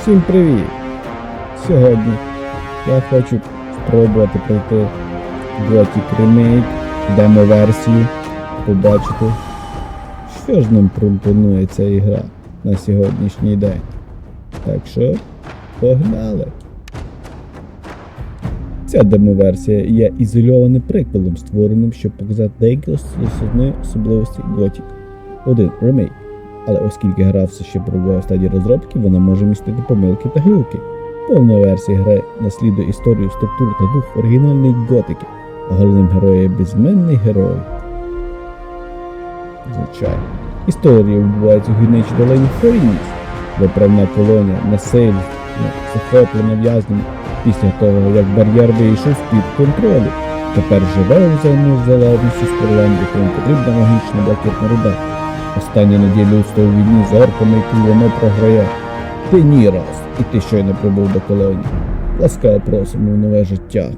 Всім привіт! Сьогодні я хочу спробувати пройти Gothic Remake, демо-версію, побачити, що ж нам пропонує ця ігра на сьогоднішній день. Так що, погнали! Ця демо-версія є ізольованим прикладом, створеним, щоб показати деякі основні особливості Gothic 1 Remake. Але оскільки гра все ще перебуває в стадії розробки, вона може містити помилки та глюки. Повна версія гри наслідує історію, структуру та дух оригінальної готики, а головним героєм є безіменний герой. Звичайно. Історія відбувається у гірничій долині Королівства, виправна колонія, насильство, захоплення в'язнями після того, як бар'єр вийшов з-під контролю. Тепер живе у взаємозалежності з королем, якому потрібна магічна блакитна руда. Остання надія людства у війні з орками, яку воно програє. Ти ні раз, і ти щойно прибув до колонії. Ласкаво просимо в нове життя.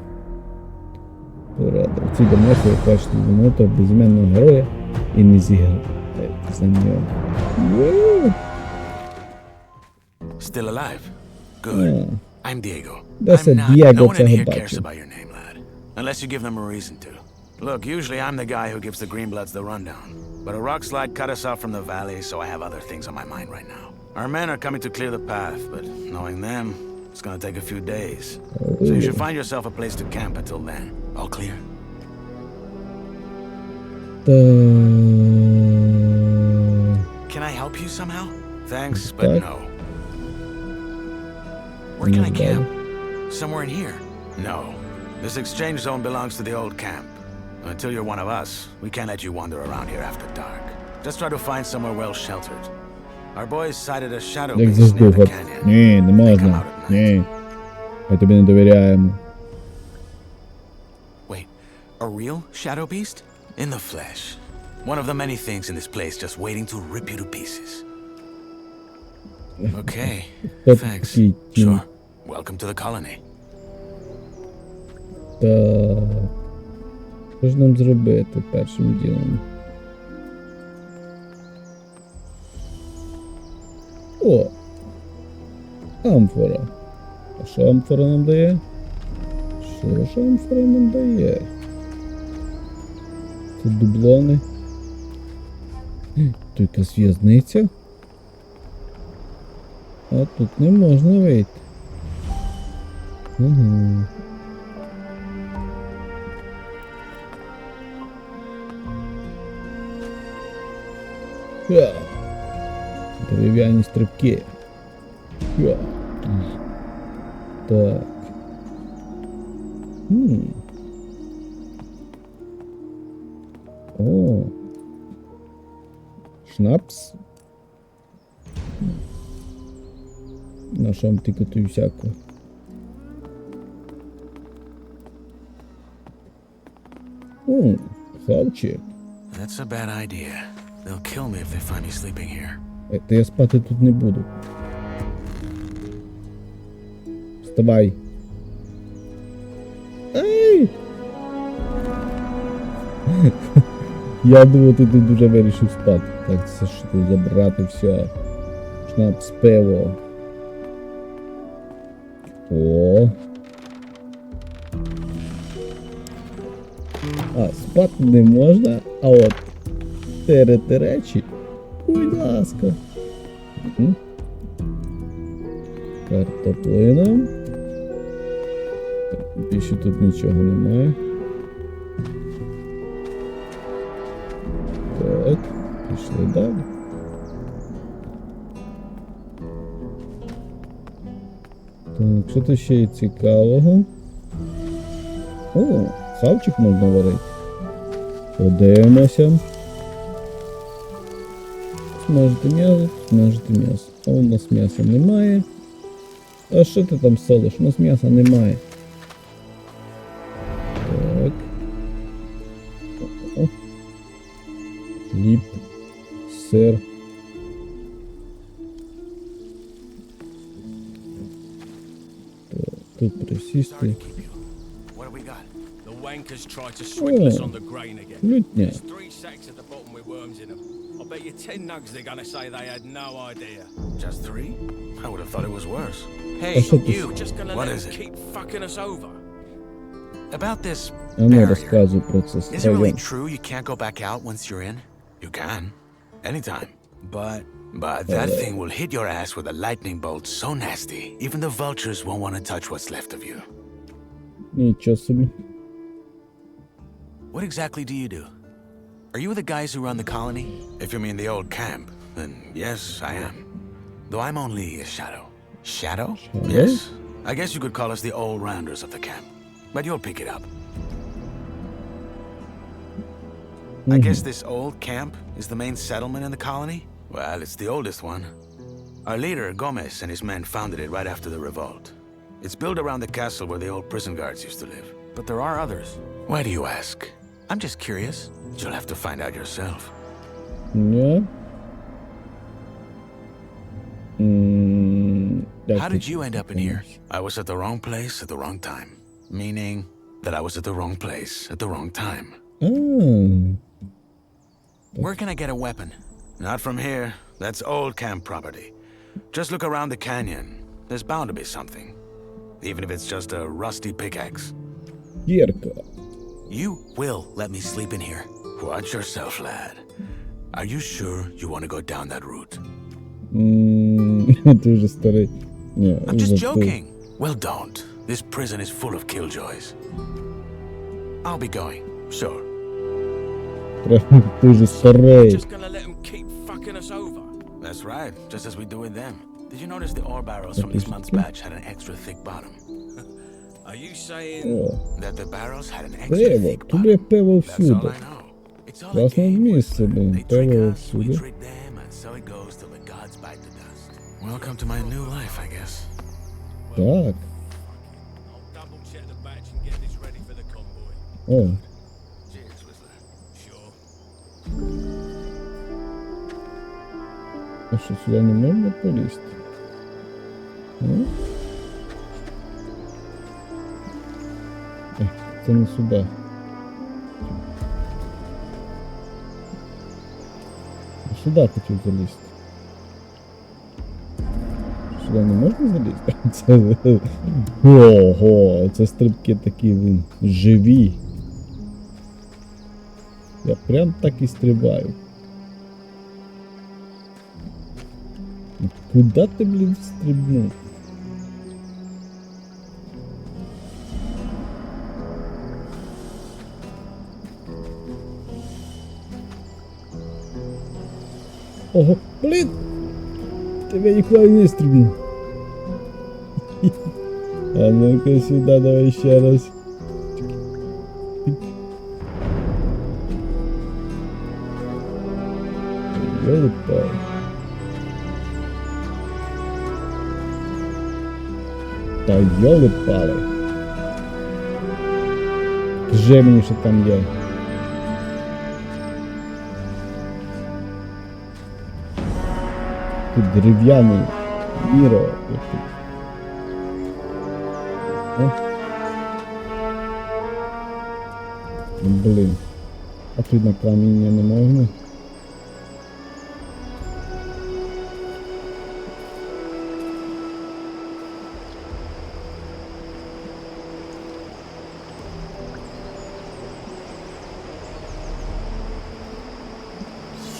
Порада. У цій демосі ви хочете звернути безіменного героя і не зіграти за нього. Still alive? Good. I'm Diego. Це I'm not. Diego, No one in цього here cares бачив. about your name, lad. Unless you give them a reason to. Look, usually I'm the guy who gives the Greenbloods the rundown. But a rock slide cut us off from the valley, so I have other things on my mind right now. Our men are coming to clear the path, but knowing them, it's gonna take a few days. So you should find yourself a place to camp until then. All clear? Can I help you somehow? Thanks, but no. Where can I camp? Somewhere in here? No. This exchange zone belongs to the old camp. Until you're one of us, we can't let you wander around here after dark. Just try to find somewhere well sheltered. Our boys sighted a shadow beast near the canyon. Ні, не можна. Ні. Ми тобі не довіряємо. Wait, a real shadow beast? In the flesh. One of the many things in this place just waiting to rip you to pieces. Okay, thanks. Sure. Welcome to the colony. Так. Що ж нам зробити першим ділом? О! Амфора. А що амфора нам дає? Що амфора нам дає? Це дублони. Тут якась в'язниця. А тут не можна вийти. Угу. Дерев'яні стрибки. Так. О. Шнапс. На шам тикати всяко. О, хавчик. That's a bad idea. They'll kill me if they find me sleeping here. Та я спати тут не буду. Вставай. Ай! Я думав, ти тут вже вирішив спати. Так, це що тут забрати все. Шнапс, пиво. О. А, спати не можна, а от терeti речі. Будь ласка. Картоплина. Більше тут нічого немає. Так, пішли далі. Так, що тут ще є цікавого? О, хавчик можна варити. Подивимося. Смажити м'ясо. А у нас м'яса немає. А що ти там солиш? У нас м'яса немає. Так. О. Хліб. Сир. Так, тут присісти. Wankers tried to swindle us on the grain again. Лютня. There's 3 sacks at the bottom with worms in them. I bet you 10 nugs they're gonna say they had no idea. Just 3? I would have thought it was worse. Hey, що ти? you just gonna What let is them it? keep fucking us over? About this А ну, barrier. розказуй про це. Is it really Стоян. true you can't go back out once you're in? You can. Anytime. But that thing will hit your ass with a lightning bolt so nasty, even the vultures won't want to touch what's left of you. Нічого собі. What exactly do you do? Are you the guys who run the colony? If you mean the old camp, then yes, I am. Though I'm only a shadow. Shadow? Shadow? Yes. I guess you could call us the old rounders of the camp. But you'll pick it up. I guess this old camp is the main settlement in the colony? Well, it's the oldest one. Our leader, Gomez, and his men founded it right after the revolt. It's built around the castle where the old prison guards used to live. But there are others. Why do you ask? I'm just curious. You'll have to find out yourself. Ні. How did you end up in here? I was at the wrong place at the wrong time. Meaning that I was at the wrong place at the wrong time. Where can I get a weapon? Not from here. That's old camp property. Just look around the canyon. There's bound to be something. Even if it's just a rusty pickaxe. Кірка. You will let me sleep in here. Watch yourself, lad. Are you sure you want to go down that route? Ти вже старий. Ні, I'm just вже ти. joking. Well, don't. This prison is full of killjoys. I'll be going. Sure. Ти вже старий. Just gonna let them keep fucking us over? That's right. Just as we do with them. Did you notice the ore barrels from this month's batch had an extra thick bottom? Are you saying... О, That the barrels had an extra пиво. thick Тут є bottom? пиво That's all всюди. I know. It's all a Класне game. місце, блин. They trick Пиво us, we всюди. trick them, and so it goes till the gods bite the dust. Welcome to my new life, I guess. Так. I'll double check the batch and get this ready for the convoy. О, Cheers, Whistler. Sure. а що сюди не можна полізти? Це не сюди. Сюди хотів залізти. Сюди не можна залізти? Це... Ого, це стрибки такі, він, живі. Я прям так і стрибаю. Куда ти, блін, стрибнув? Ого, блін! Тебе ніколи не стрибнув. А ну-ка сюди, давай ще раз. Ёлы-палы. Та ёлы-палы. Скажи мені, що там є. Тут дерев'яний міро. О. Блін. А тут на каміння не можна.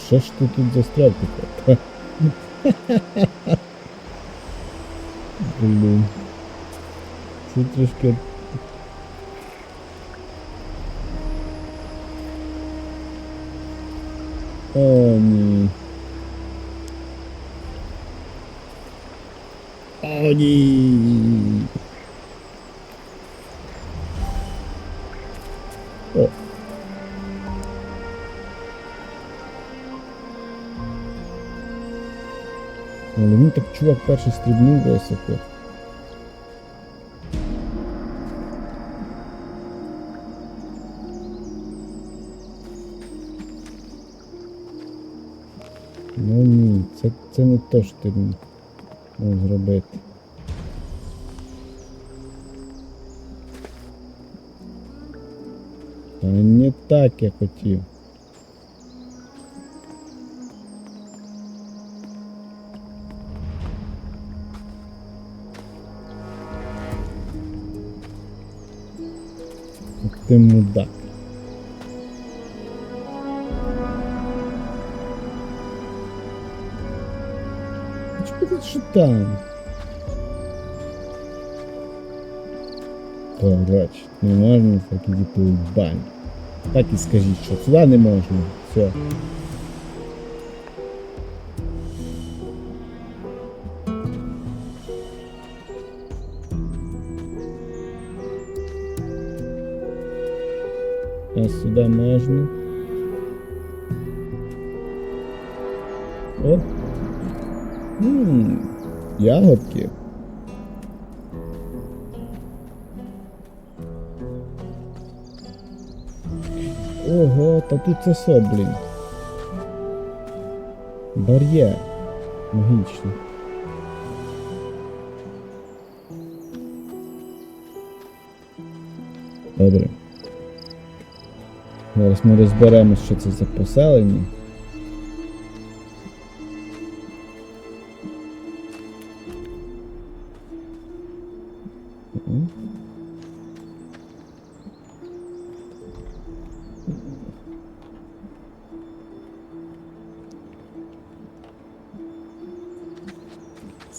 Що ж ти тут застряв таке? Блін. Це трошки... О, ні. О, ні. О. Але він так, чувак, перший стрибнув високо. Ну ні, це не то, що ти мав зробити. Та не так я хотів. Ти мудак. Що там? Коротше, не можна так іти в баню. Так і скажіть, що сюди не можна. Все. А сюди можна. О! Ягодки. Ого, та тут це що, блін? Бар'єр. Магічно. Добре. Зараз ми розберемось, що це за поселення.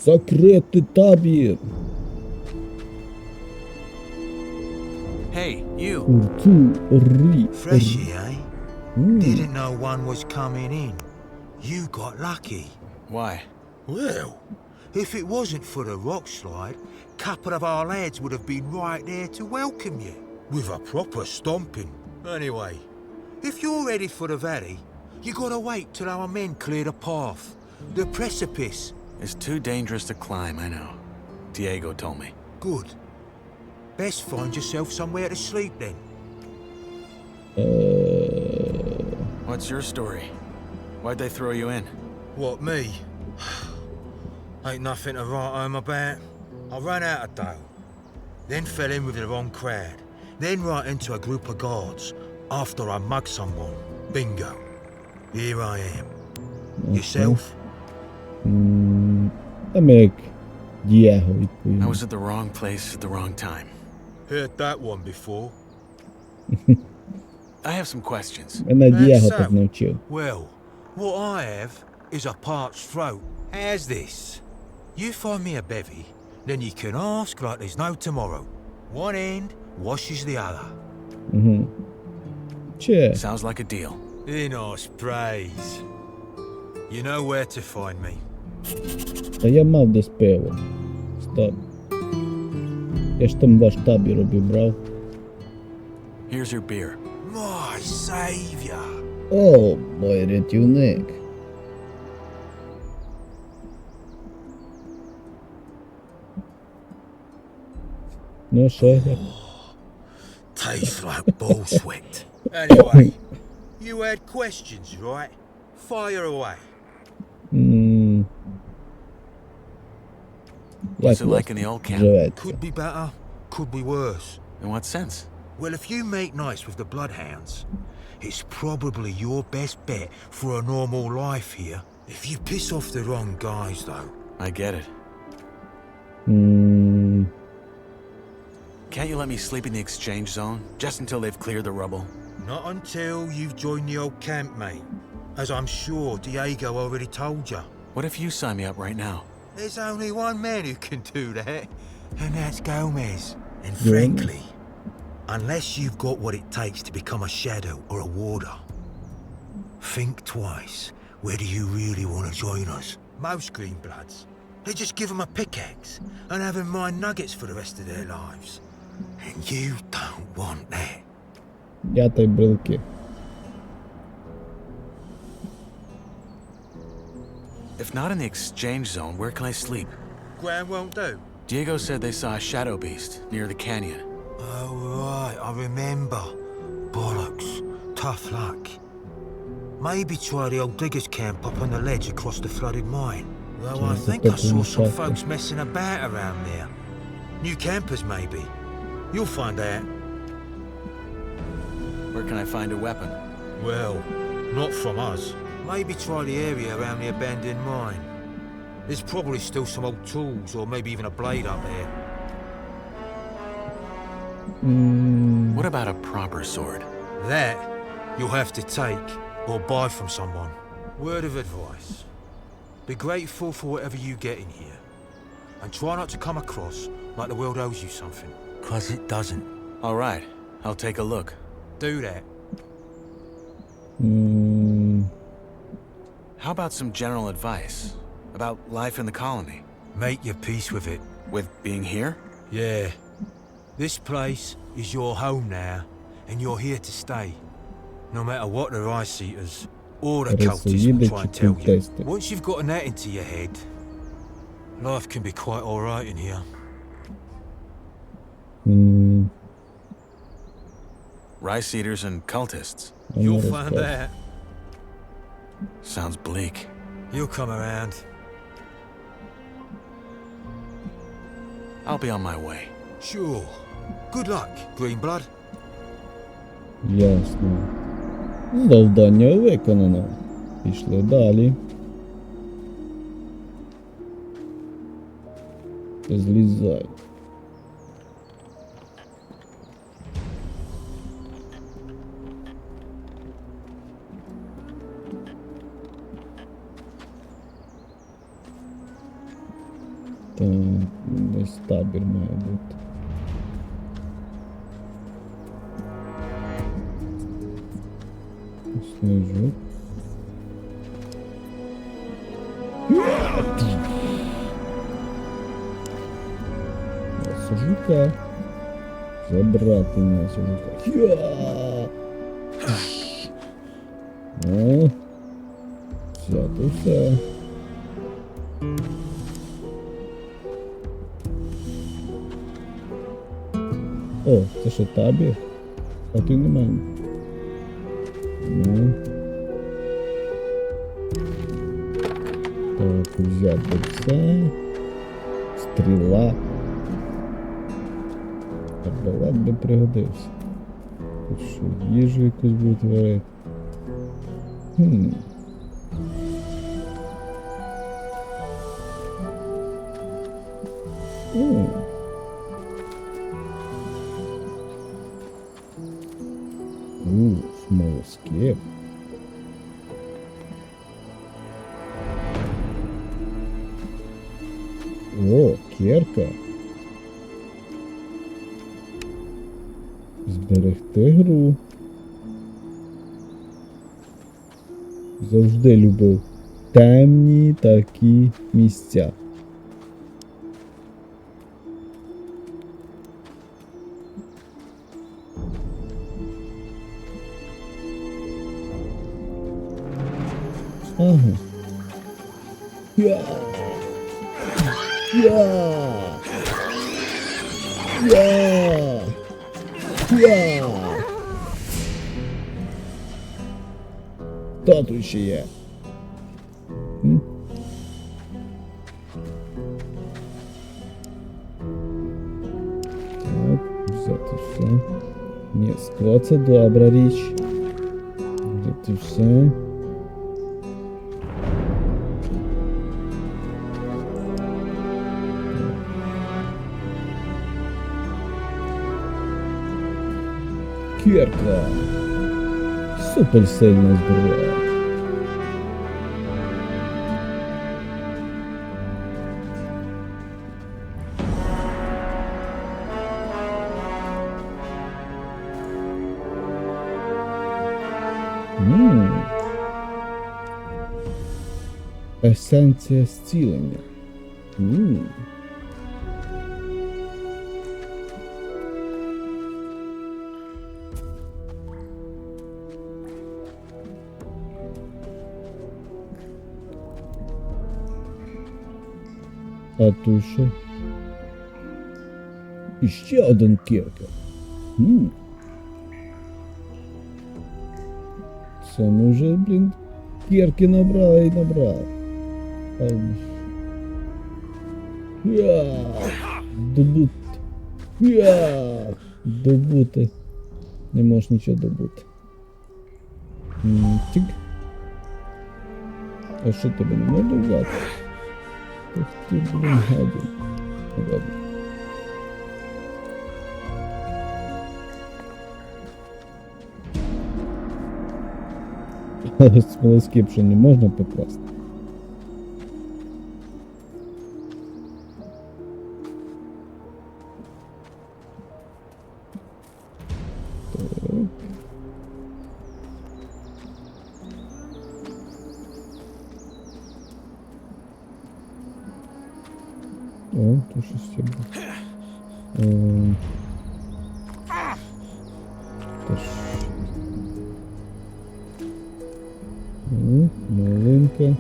Закритий табір. Hey, you. Freshy, eh? Didn't know one was coming in. You got lucky. Why? Well, if it wasn't for the rock slide, couple of our lads would have been right there to welcome you, with a proper stomping. Anyway, if you're ready for the valley, you gotta wait till our men clear the path. The precipice. It's too dangerous to climb, I know. Diego told me. Good. Best find yourself somewhere to sleep then. What's your story? Why'd they throw you in? What, me? Ain't nothing to write home about. I ran out of dough. Then fell in with the wrong crowd. Then right into a group of guards. After I mugged someone. Bingo. Here I am. Yourself? Там як Дієго відповів. I was at the wrong place at the wrong time. Heard that one before. I have some questions. Мене Дієго That's так so. навчив. Well, what I have is a parched throat. How's this? You find me a bevy, then you can ask like there's no tomorrow. One end washes the other. Че? Sounds like a deal. In us praise. You know where to find me. Та я мав десь пиво. Стоп. Я ж там ваш табір обібрав. Here's your beer. My saviour. О, мой рятівник. Ну що я? Tastes like bull sweat. Anyway, you had questions, right? Fire away. What's it like in the old camp? Живеться. Could be better, could be worse. In what sense? Well, if you make nice with the bloodhounds, it's probably your best bet for a normal life here. If you piss off the wrong guys, though. I get it. Can't you let me sleep in the exchange zone, just until they've cleared the rubble? Not until you've joined the old camp, mate. As I'm sure Diego already told you. What if you sign me up right now? There's only one man who can do that, and that's Gomez. And frankly, unless you've got what it takes to become a shadow or a warder, think twice whether you really want to join us. Most Greenbloods, they just give them a pickaxe and have them mine nuggets for the rest of their lives. And you don't want that. Я та й брелки. If not in the exchange zone, where can I sleep? Ground won't do. Diego said they saw a shadow beast near the canyon. Oh, right, I remember. Bollocks. Tough luck. Maybe try the old diggers' camp up on the ledge across the flooded mine. Though I think I saw some folks messing about around there. New campers, maybe. You'll find out. Where can I find a weapon? Well, not from us. Maybe try the area around the abandoned mine. There's probably still some old tools or maybe even a blade up there. What about a proper sword? That you'll have to take or buy from someone. Word of advice. Be grateful for whatever you get in here. And try not to come across like the world owes you something. 'Cause it doesn't. All right, I'll take a look. Do that. How about some general advice about life in the colony? Make your peace with it. With being here? Yeah. This place is your home now, and you're here to stay. No matter what the Rice-Eaters or the cultists will try and tell you. Once you've gotten that into your head, life can be quite alright in here. Rice eaters and cultists. You'll find out. Sounds bleak. You'll come around. I'll be on my way. Sure. Good luck, Greenblood. Ясно. Завдання виконано. Пішли далі. Злізай. Так, десь табір має бути. Снижу. Сужука. Забрати на сужука. О, взяти все. О, це що табір? А ти не мене. Ну. Так, взяти це. Стріла. Арбалет би пригодився. Тут що, їжу якусь будуть варити. Смолоскип. О, кірка. Зберегти гру. Завжди любив темні такі місця. Ага. Я. Тату ще є. Так, взяти все. Ні, скло це добра річ. Взяти все. Кірка. Супер сильна зброя. Есенція зцілення. А тут що? Іще один кірка. Це ми вже, блін, кірки набрали і набрали. Добути. Добути. Не можеш нічого добути. Тік. А що тебе не можна взяти? Ох ти, блін, гадін. Ладно. Але смолоскип ще не можна покласти. О, тут щось є. Тож. Малинка.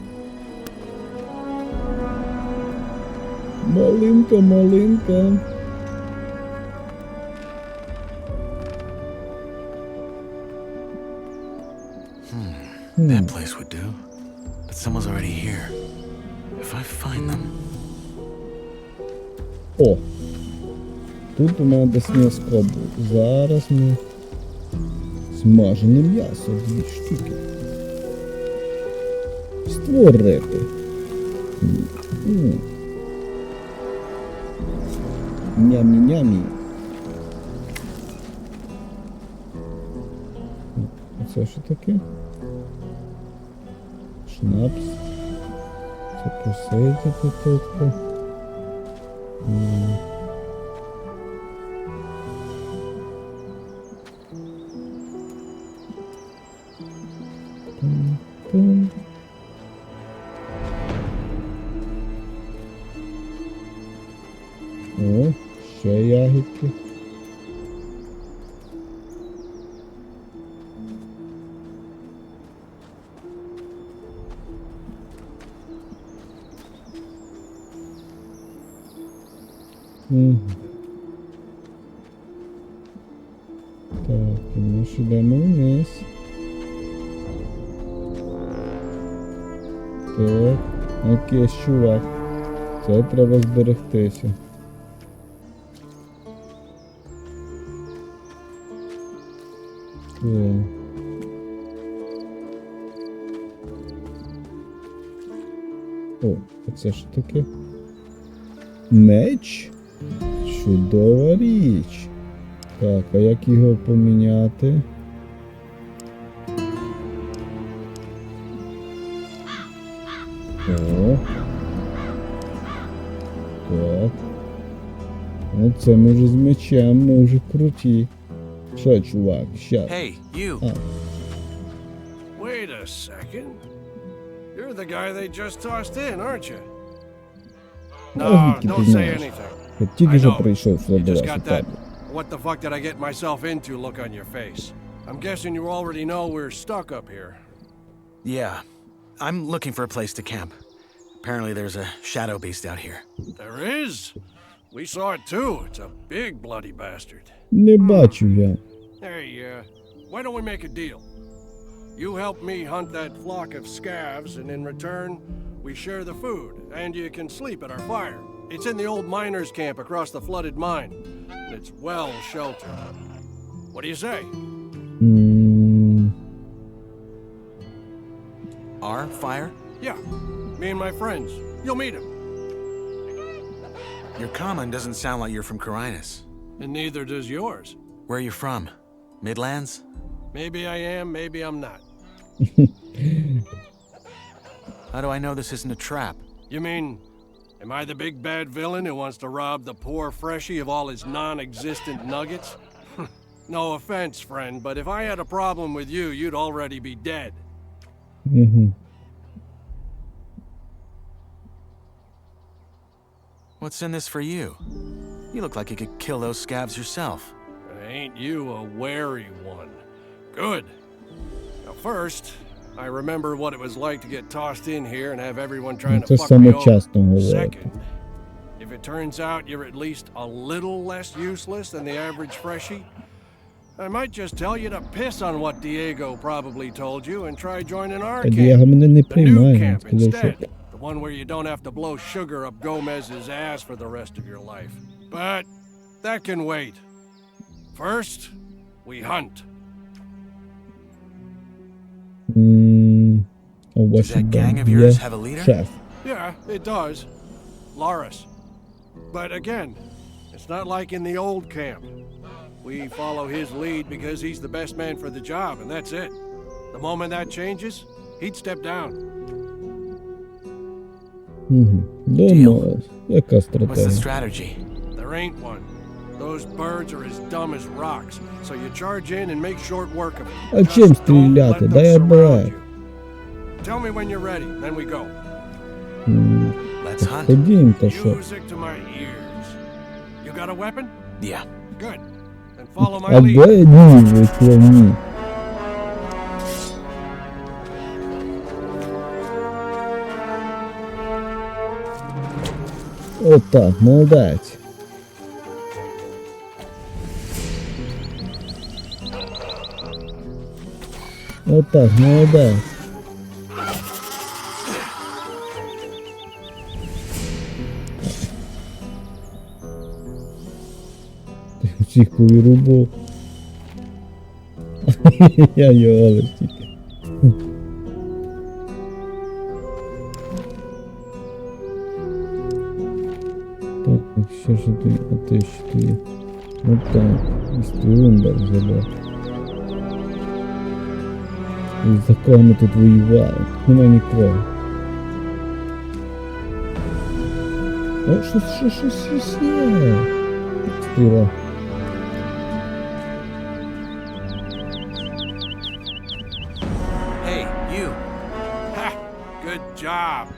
Малинка, малинка. That place would do. But someone's already here. If I find them... О! Тут у мене десь м'яско був. Зараз ми... Смажене м'ясо, 2 штуки. Створити. Нямі-нямі. Це що таке? Шнапс. Це посейти тут. О, ще ягідки. Так, і ми ж йдемо вниз. Так, окей, чувак. Це треба зберегтися. Так. О, а це що таке? Меч? Чудова річ. Так, а як його поміняти? О. Так. Оце ми вже з мечем, ми вже круті. Що, чувак, щас. Hey, you! Wait a second. You're the guy they just tossed in, aren't you? А No, звідки ти don't say знаєш? anything. Я тільки I що know. прийшов You до just вас got у that табір. what the fuck did I get myself into look on your face. I'm guessing you already know we're stuck up here. Yeah. I'm looking for a place to camp. Apparently there's a shadow beast out here. There is? We saw it too. It's a big bloody bastard. Не бачу я. Hey, why don't we make a deal? You help me hunt that flock of scavs, and in return, we share the food, and you can sleep at our fire. It's in the old miners' camp across the flooded mine, and it's well sheltered. What do you say? Our fire? Yeah, me and my friends. You'll meet them. Your common doesn't sound like you're from Carinus. And neither does yours. Where are you from? Midlands? Maybe I am, maybe I'm not. How do I know this isn't a trap? You mean, am I the big bad villain who wants to rob the poor freshie of all his non-existent nuggets? No offense, friend, but if I had a problem with you, you'd already be dead. What's in this for you? You look like you could kill those scabs yourself. Ain't you a wary one? Good. Now first, I remember what it was like to get tossed in here and have everyone trying to Це fuck me саме over. часто говорити. Second, if it turns out you're at least a little less useless than the average freshie, I might just tell you to piss on what Diego probably told you and try joining our Та Дієго camp. мене не The new приймає, він camp сказав, що instead. The one where you don't have to blow sugar up Gomez's ass for the rest of your life. But that can wait. First, we hunt. Does that gang of yours have a leader? Шеф. Yeah, it does. Loris. But again, it's not like in the old camp. We follow his lead because he's the best man for the job, and that's it. The moment that changes, he'd step down. Домовились. Яка What's the стратегія? strategy? There ain't one. Those birds are as dumb as rocks, so you charge in and make short work of them. А чим Just don't стріляти? let them Дай я surround брат. you. Tell me when you're ready, then we go. Let's hunt. Ходім, та що? Music to my ears. You got a weapon? Yeah. Good. Then follow my А lead. де ні, виклавні? Отак, молодець. Отак, молодець. Ти всіх повірубав. Я його лиш тільки. Так, що ж ти, а ти що ти? Отак, істерундар забав. І за кого ми тут воювали? Тут нема нікого. О, щось є. Стріла. Hey, you. Ha! Good job.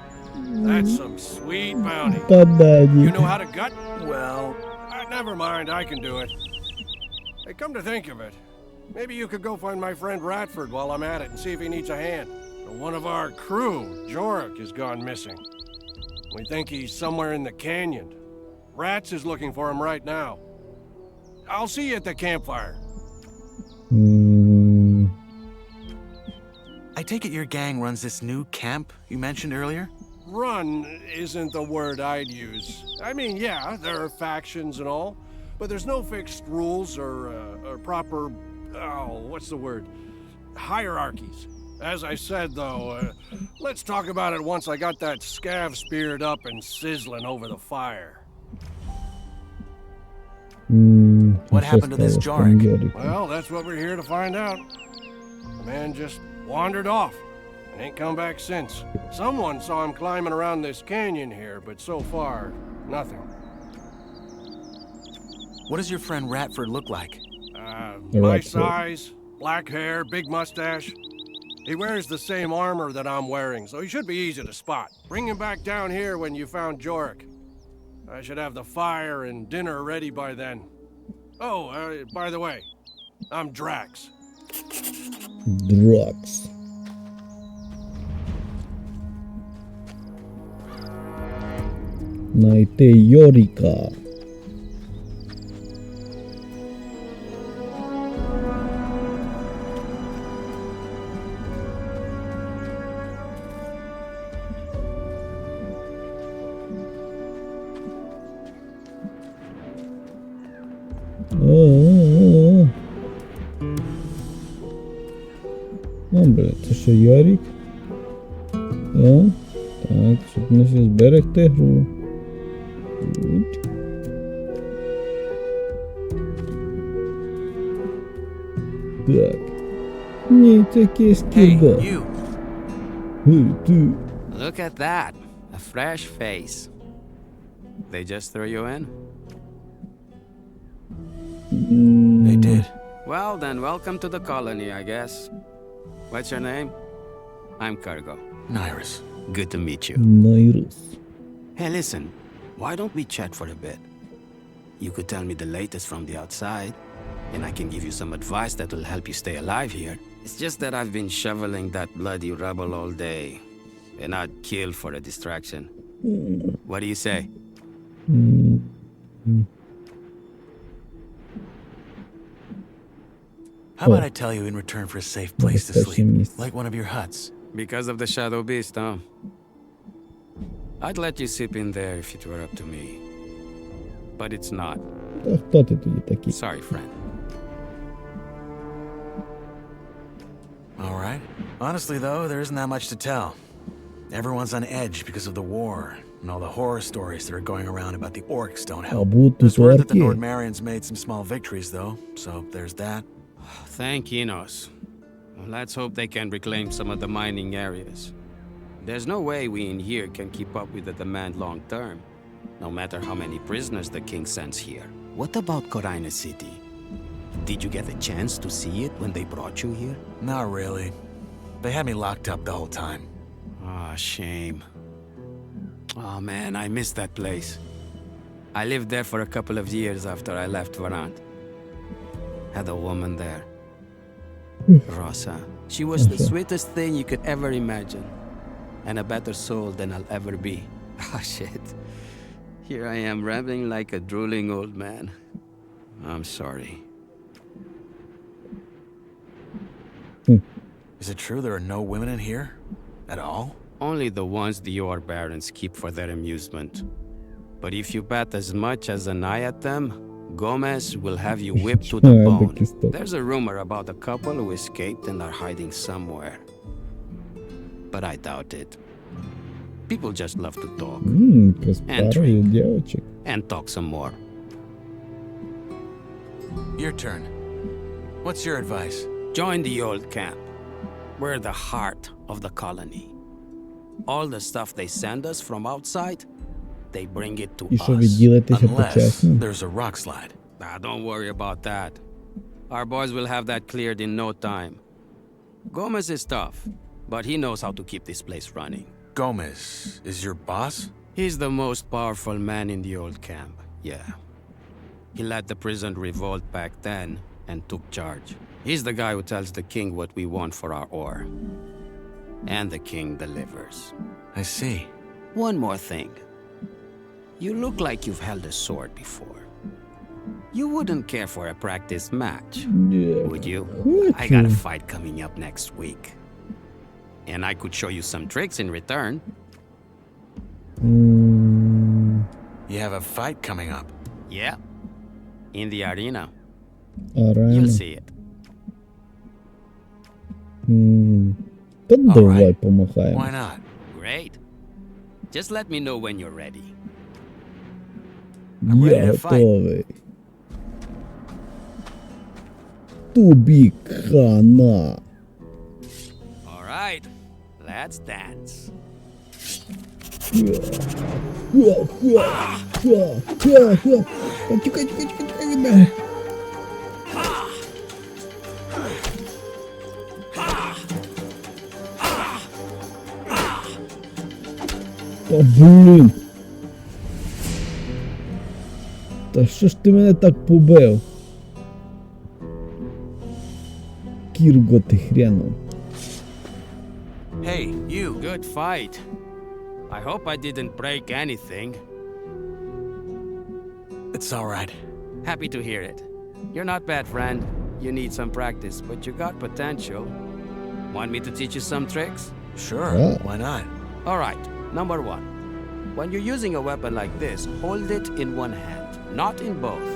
That's some sweet bounty. Та да, You ні. know how to gut? Well, Never mind, I can do it. Hey, come to think of it, maybe you could go find my friend Ratford while I'm at it and see if he needs a hand. One of our crew, Jorik, has gone missing. We think he's somewhere in the canyon. Rats is looking for him right now. I'll see you at the campfire. I take it your gang runs this new camp you mentioned earlier? Run isn't the word I'd use. I mean, yeah, there are factions and all, but there's no fixed rules or proper, what's the word? Hierarchies. As I said, though, let's talk about it once I got that scav speared up and sizzling over the fire. What happened to this Jorik? Well, that's what we're here to find out. The man just wandered off and ain't come back since. Someone saw him climbing around this canyon here, but so far, nothing. What does your friend Ratford look like? My Ratford. size, black hair, big mustache. He wears the same armor that I'm wearing, so he should be easy to spot. Bring him back down here when you found Jorik. I should have the fire and dinner ready by then. Oh, by the way, I'm Drax. Дракс. Найти Йоріка. О, бля, це що, Йорік? О, так, щоб не щось зберегти гру. Так. Ні, це якийсь Hey, кіба. you. Ти. Look at that. A fresh face. They just threw you in? They did. Well, then welcome to the colony, I guess. What's your name? I'm Cargo. Nyrus. Good to meet you. Найрус. Hey, listen. Why don't we chat for a bit? You could tell me the latest from the outside, and I can give you some advice that will help you stay alive here. It's just that I've been shoveling that bloody rubble all day, and I'd kill for a distraction. What do you say? How about I tell you in return for a safe place to sleep? Pessimist. Like one of your huts. Because of the Shadow Beast, huh? I'd let you sleep in there if it were up to me. But it's not. Та хто ти тоді такий? Sorry, friend. All right. Honestly, though, there isn't that much to tell. Everyone's on edge because of the war and all the horror stories that are going around about the orcs don't А help. будуть There's word that the орки. Nordmarians made some small victories, though, so there's that. Thank Enos. Let's hope they can reclaim some of the mining areas. There's no way we in here can keep up with the demand long term, no matter how many prisoners the king sends here. What about Corina City? Did you get a chance to see it when they brought you here? Not really. They had me locked up the whole time. Ah, shame. Oh man, I miss that place. I lived there for a couple of years after I left Varant. Had a woman there. Rosa. She was the sweetest thing you could ever imagine. And a better soul than I'll ever be. Ah, shit. Here I am rambling like a drooling old man. I'm sorry. Is it true there are no women in here? At all? Only the ones the Yor barons keep for their amusement. But if you bet as much as an eye at them, Gomez will have you whipped to the bone. There's a rumor about a couple who escaped and are hiding somewhere. But I doubt it. People just love to talk. And drink. Девочек. And talk some more. Your turn. What's your advice? Join the old camp. We're the heart of the colony. All the stuff they send us from outside, they bring it to І що ви us. ділитеся Unless почесно? there's a rock slide. Don't worry about that. Our boys will have that cleared in no time. Gomez is tough, but he knows how to keep this place running. Gomez is your boss? He's the most powerful man in the old camp, yeah. He led the prison revolt back then and took charge. He's the guy who tells the king what we want for our ore. And the king delivers. I see. One more thing. You look like you've held a sword before. You wouldn't care for a practice match, would you? I got a fight coming up next week. And I could show you some tricks in return. You have a fight coming up. Yeah. In the arena. Арена. You'll see it. Та давай Alright. помахаємо. Why not? Great. Just let me know when you're ready. I'm ready Я to fight. готовий. Тобі хана. All right. Let's dance. Тікай від мене. О, блін. Та що ж ти мене так побив? Кірго ти хренов. Hey, you. Good fight. I hope I didn't break anything. It's all right. Happy to hear it. You're not bad, friend. You need some practice, but you got potential. Want me to teach you some tricks? Sure. Yeah. Why not? All right. Number one. When you're using a weapon like this, hold it in one hand, not in both.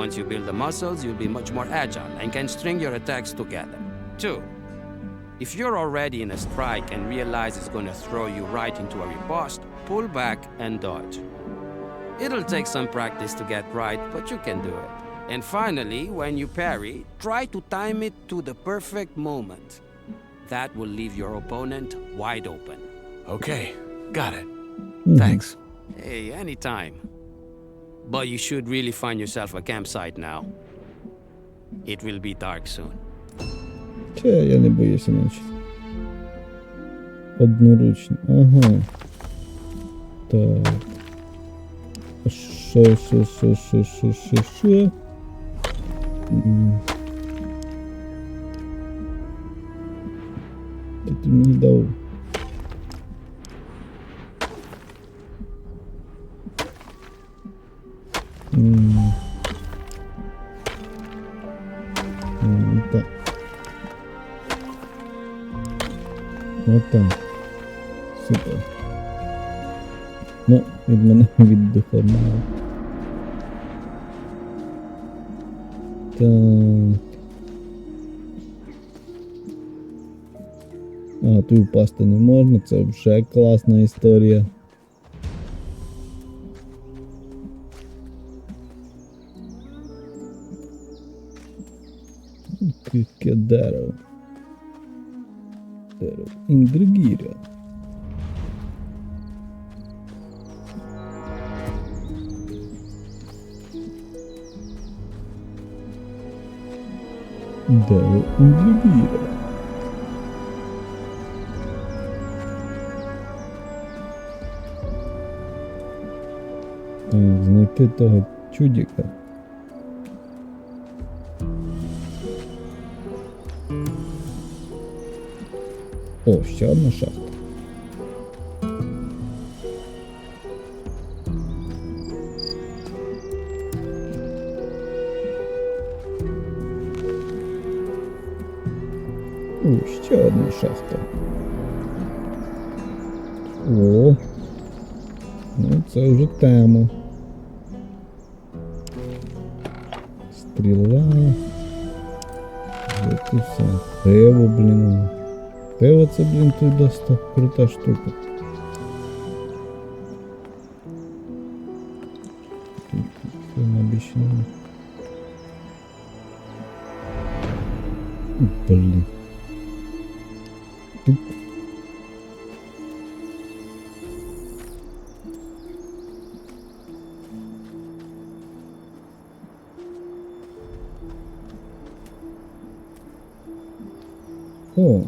Once you build the muscles, you'll be much more agile and can string your attacks together. Two. If you're already in a strike and realize it's going to throw you right into a riposte, pull back and dodge. It'll take some practice to get right, but you can do it. And finally, when you parry, try to time it to the perfect moment. That will leave your opponent wide open. Okay. Got it. Thanks. Hey, anytime. But you should really find yourself a campsite now. It will be dark soon. Че, я не боюся ночі. Одноручно. Ага. Так. А що? Ти мені дав. Так. Отак. Супер. Ну, від мене віддихав мало. Так. А, тут впасти не можна, це вже класна історія. Яке дерево. дерево інтригіря. Дерево інтригіря. Знайти того чудика. О, ще одна шахта. О, ще одна шахта. О, ну це вже тема. Стріла. Це все. Пиво, блін. Пиво це, блін, тут досить крута штука. Це більше немає. Блін. Тук. О.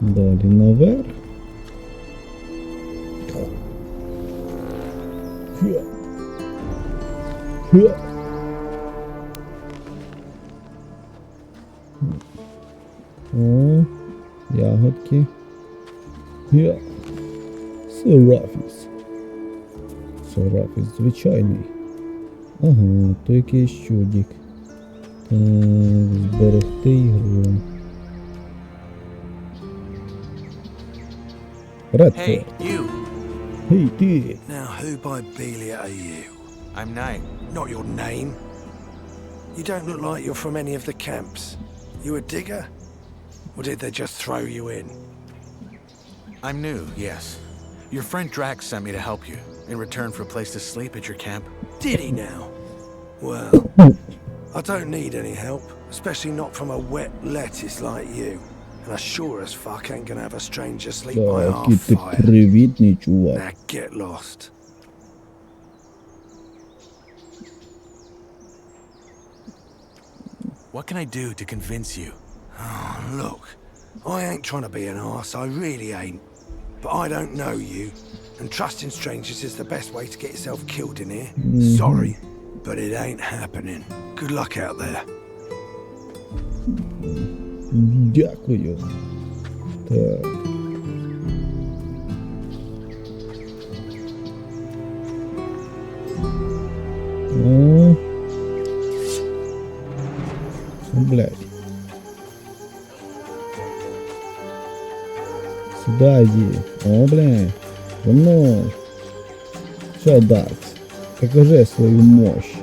Далі наверх. О, ягодки. Серафіс. Серафіс звичайний. Ага, то якийсь чудик. Так, зберегти ігру. Hey, you. Hey, ти. Now, who by Belia are you? I'm Nine. Not your name. You don't look like you're from any of the camps. You a digger? Or did they just throw you in? I'm new, yes. Your friend Drax sent me to help you, in return for a place to sleep at your camp. Did he now? Well, I don't need any help, especially not from a wet lettuce like you. And I sure as fuck ain't gonna have a stranger sleep by our Який ти fire. привітний чувак. Now get lost. What can I do to convince you? Oh, look, I ain't trying to be an arse, I really ain't. But I don't know you, and trusting strangers is the best way to get yourself killed in here. Sorry, but it ain't happening. Good luck out there. Дякую. Так. О. Блядь. Сюда иди. О, блядь. За мной. Что дать? Покажи свою мощь.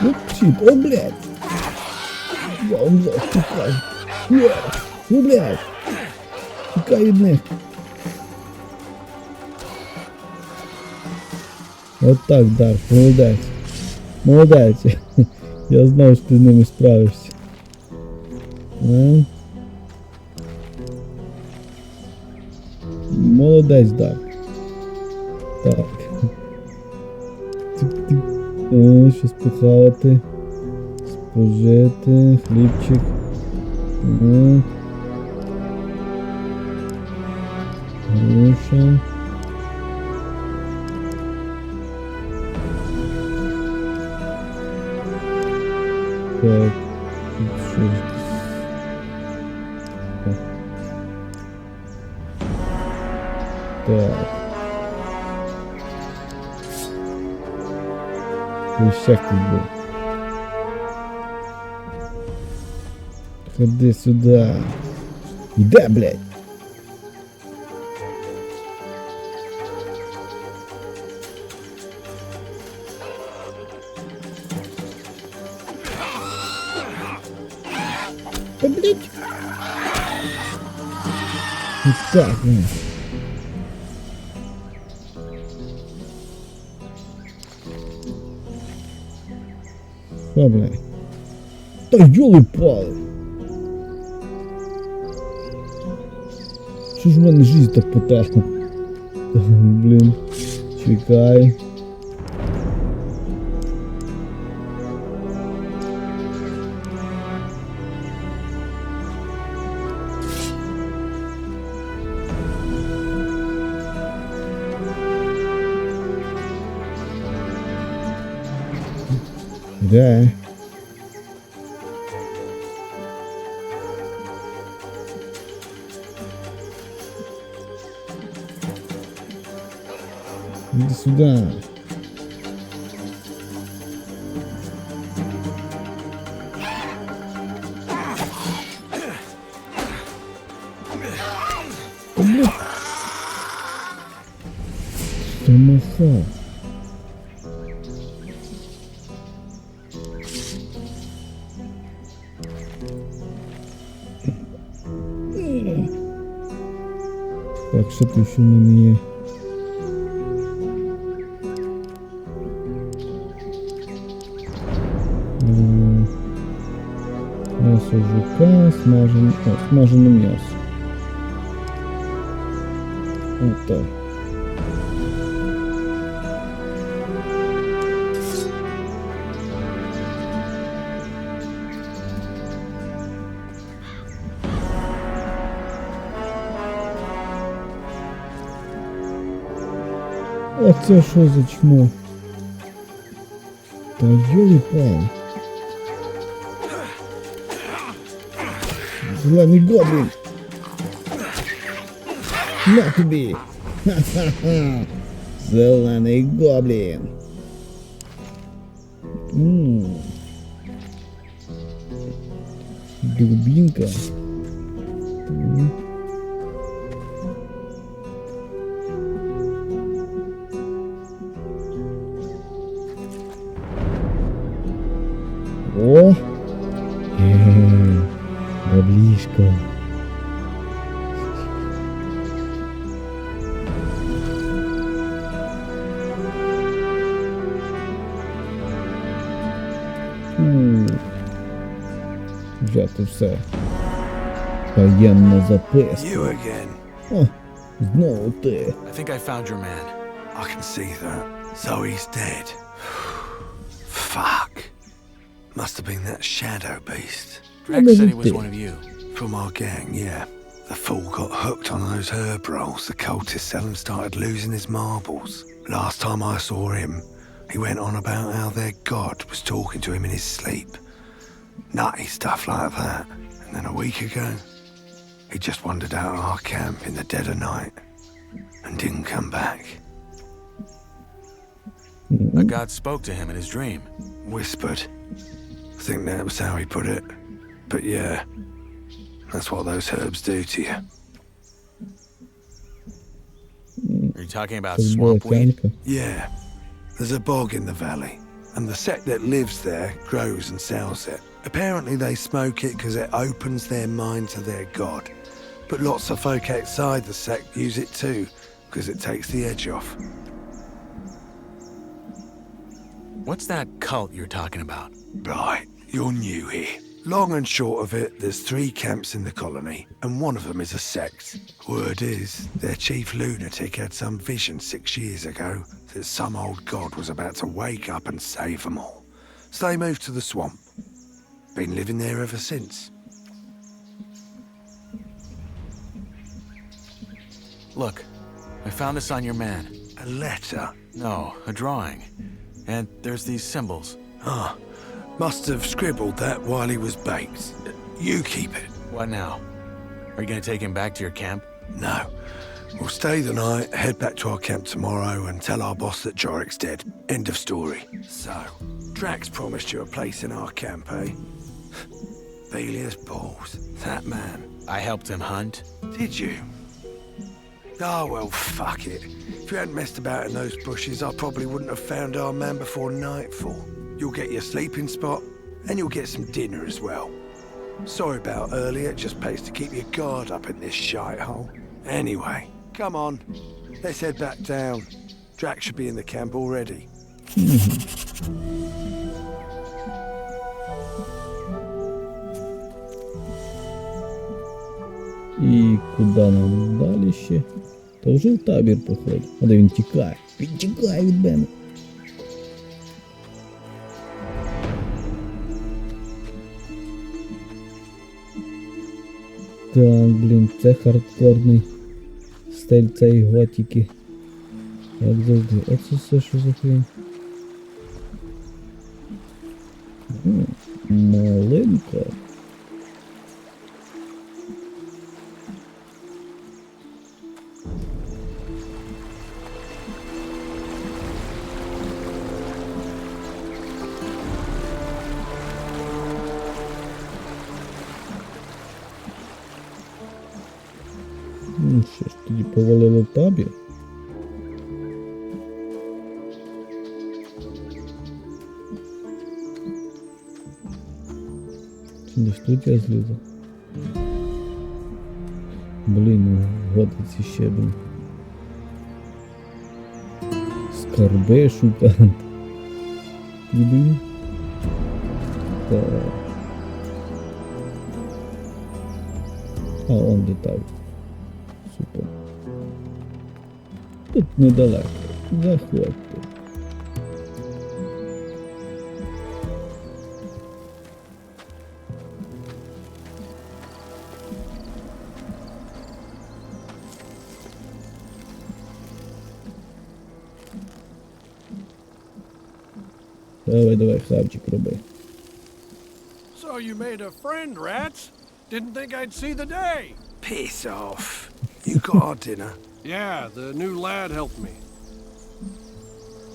Ну, щит. О, блядь. Я вам тікай. Ну, блядь. Тікай від них. От так, Дарк, молодець. Молодець. Я знав, що ти з ними справишся. Молодець, Дарк. Так. Тик-тик. Щось похавати. Спожити. Хлібчик. Груша. Так, що ж? Так. Ось як тут був. Ходи сюди. Іде, блядь. Блять. Вот так, блин. Що, бля? Та йоли-пали! Що ж в мене жизнь так потахла? Блін, чекай. Да. Иди сюда. Томаха. Так, що тут ще в мене є? М'ясо жука, смажене м'ясо. Отак. А це що за чмо? Та йоли-пали. Зелений гоблін! На тобі! Ха-ха-ха! Зелений гоблін! Дубінка. О! Гоблишко. Взяти все. Таємна записка. You again. О, знову ти. I think I found your man. I can see that. So he's dead. Fuck. Must have been that shadow beast. Drex said he was one of you. From our gang, yeah. The fool got hooked on those herb rolls the cultists sell and started losing his marbles. Last time I saw him, he went on about how their god was talking to him in his sleep. Nutty stuff like that. And then a week ago, he just wandered out of our camp in the dead of night and didn't come back. A god spoke to him in his dream. Whispered. I think that was how he put it. But yeah, that's what those herbs do to you. Are you talking about swamp weed? Yeah, there's a bog in the valley, and the sect that lives there grows and sells it. Apparently they smoke it because it opens their mind to their god. But lots of folk outside the sect use it too, because it takes the edge off. What's that cult you're talking about? Right, you're new here. Long and short of it, there's 3 camps in the colony, and one of them is a sect. Word is, their chief lunatic had some vision 6 years ago that some old god was about to wake up and save them all. So they moved to the swamp. Been living there ever since. Look, I found this on your man. A letter? No, a drawing. And there's these symbols. Ah, must have scribbled that while he was baked. You keep it. What now? Are you gonna take him back to your camp? No. We'll stay the night, head back to our camp tomorrow and tell our boss that Jorik's dead. End of story. So, Drax promised you a place in our camp, eh? Belia's balls. That man. I helped him hunt. Did you? Oh, well, fuck it. If you hadn't messed about in those bushes, I probably wouldn't have found our man before nightfall. You'll get your sleeping spot, and you'll get some dinner as well. Sorry about earlier, it just pays to keep your guard up in this shithole. Anyway, come on. Let's head back down. Drax should be in the camp already. І куди нам далі ще? Та вже в табір походить. А де він тікає? Він тікає від мене. Так, блін, це хардкорний стиль цієї готики. Як завжди. Оце все, що за хрень. Маленько. Ну що ж, тоді повалило табір. Чи десь тут я злізу? Блін, ну, готиці ще, блін. Скарби шукають. Блін. Так. А, он деталь. Супер. Тут недалеко. Заходьте. Давай, хавчик роби. So you made a friend, rats? Didn't think I'd see the day. Piss off. You got our dinner. Yeah, the new lad helped me.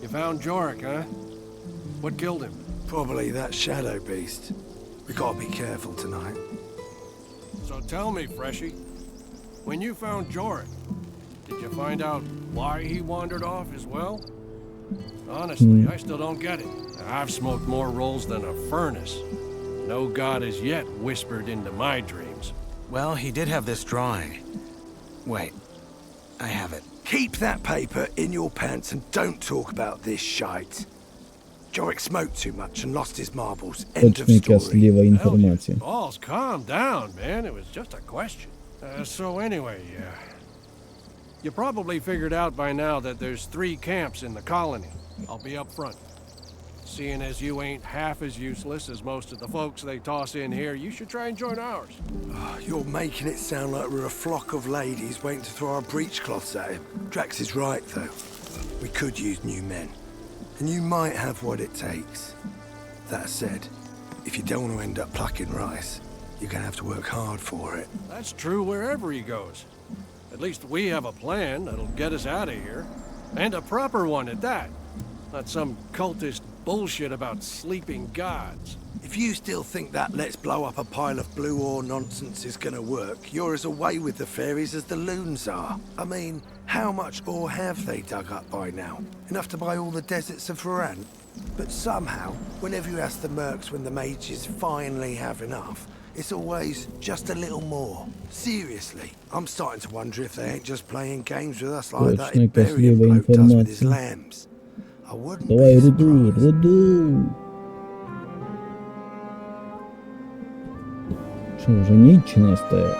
You found Jorik, huh? What killed him? Probably that shadow beast. We gotta be careful tonight. So tell me, Freshie, when you found Jorik, did you find out why he wandered off as well? Honestly, I still don't get it. I've smoked more rolls than a furnace. No god has yet whispered into my dreams. Well, he did have this drawing. Wait, I have it. Keep that paper in your pants and don't talk about this shite. Jorik smoked too much and lost his marbles. End of Точно якась story. ліва Hell, інформація. balls, calm down, man. It was just a question. So anyway, you probably figured out by now that there's 3 camps in the colony. I'll be up front. Seeing as you ain't half as useless as most of the folks they toss in here, you should try and join ours. Oh, you're making it sound like we're a flock of ladies waiting to throw our breechcloths at him. Drax is right, though. We could use new men. And you might have what it takes. That said, if you don't want to end up plucking rice, you're going to have to work hard for it. That's true wherever he goes. At least we have a plan that'll get us out of here. And a proper one at that. Not some cultist bullshit about sleeping gods. If you still think that let's blow up a pile of blue ore nonsense is gonna work, you're as away with the fairies as the loons are. I mean, how much ore have they dug up by now? Enough to buy all the deserts of Varan? But somehow, whenever you ask the mercs when the mages finally have enough, it's always just a little more. Seriously, I'm starting to wonder if they ain't just playing games with us like that Iberian bloke does with his lambs. I wouldn't Давай, be руду, surprised. руду. Що, вже ніч настає?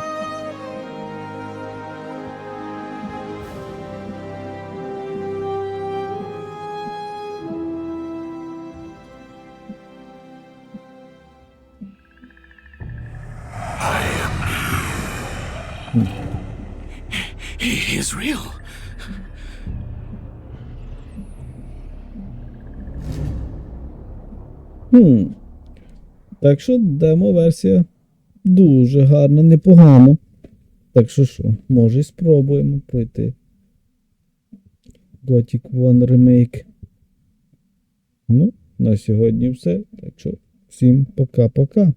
He is real. Так що демо-версія дуже гарна, непогано. Так що, може і спробуємо пройти. Gothic Remake. Ну, на сьогодні все. Так що, всім пока-пока.